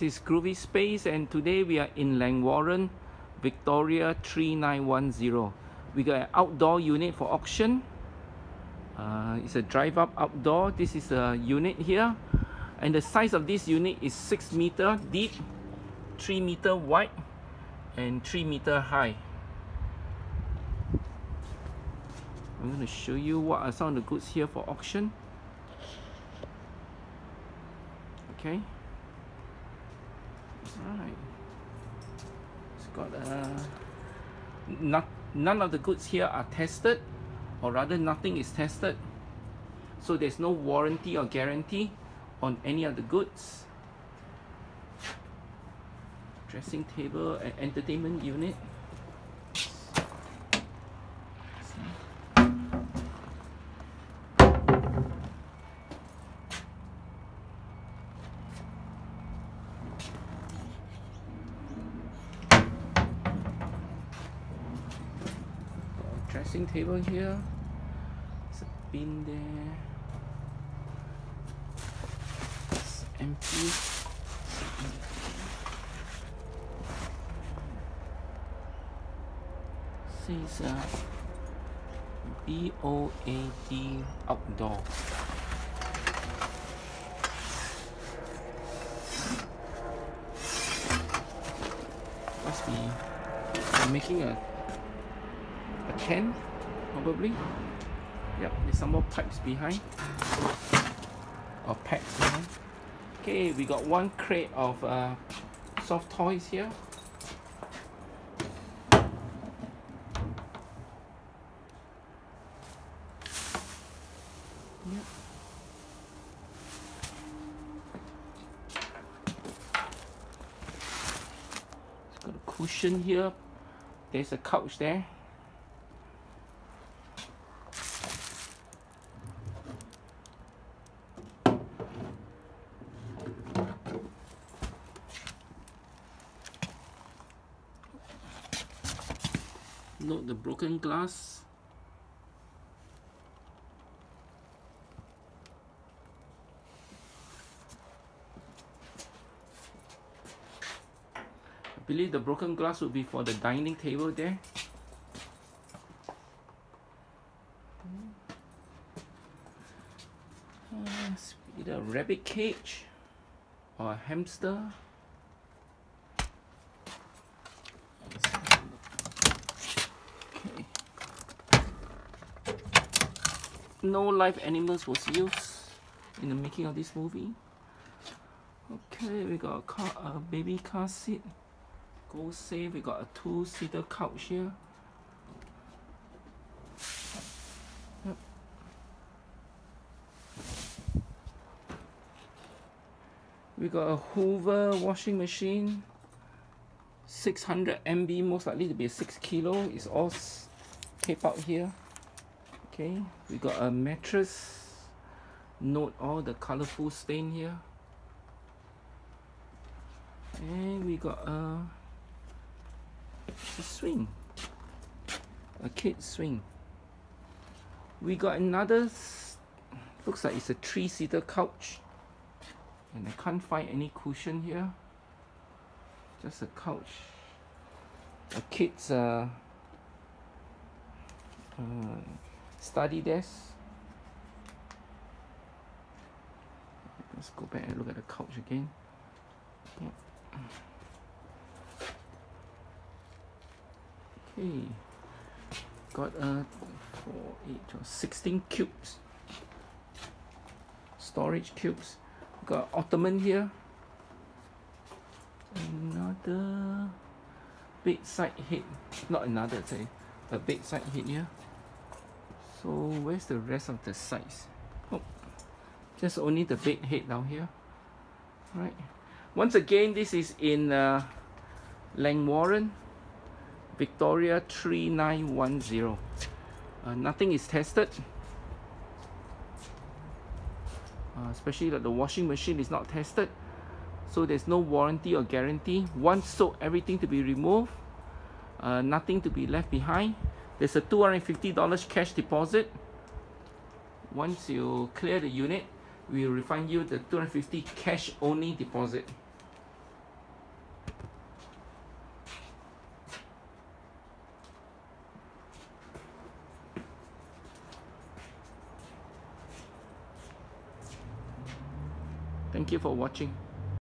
is Groovy Space, and today we are in Langwarren, Victoria 3910. We got an outdoor unit for auction. It's a drive-up outdoor. This is a unit here, and the size of this unit is 6 meter deep, 3 meter wide, and 3 meter high. I'm going to show you what are some of the goods here for auction. Okay. Alright. It's got none of the goods here are tested, or rather nothing is tested. So there's no warranty or guarantee on any of the goods. Dressing table and entertainment unit. Dressing table here. There's a bin there. It's empty. Says BOAD outdoor. Must be making a can, probably. Yep, there's some more pipes behind, or packs behind. Okay, we got one crate of soft toys here. Yep. It's got a cushion here. There's a couch there. Note the broken glass. I believe the broken glass would be for the dining table there. It's either a rabbit cage or a hamster. No live animals was used in the making of this movie. Okay, we got a baby car seat. Go safe. We got a 2-seater couch here. Yep. We got a Hoover washing machine. 600 MB, most likely to be a 6 kilo. It's all taped out here. Okay, we got a mattress. Note all the colorful stain here. And we got a swing, a kid swing. We got another, looks like it's a 3-seater couch, and I can't find any cushion here. Just a couch. A kid's study desk. Let's go back and look at the couch again. Yep. Okay, got 4, 8, 16 cubes, storage cubes. Got ottoman here. Another bedside head, not another, say a bedside head here. So where's the rest of the sides? Oh, just only the bed head down here. Right. Once again, this is in Langwarren, Victoria 3910. Nothing is tested, especially that the washing machine is not tested. So there's no warranty or guarantee. Once sold, everything to be removed, nothing to be left behind. There's a $250 cash deposit. Once you clear the unit, we will refund you the $250 cash only deposit. Thank you for watching.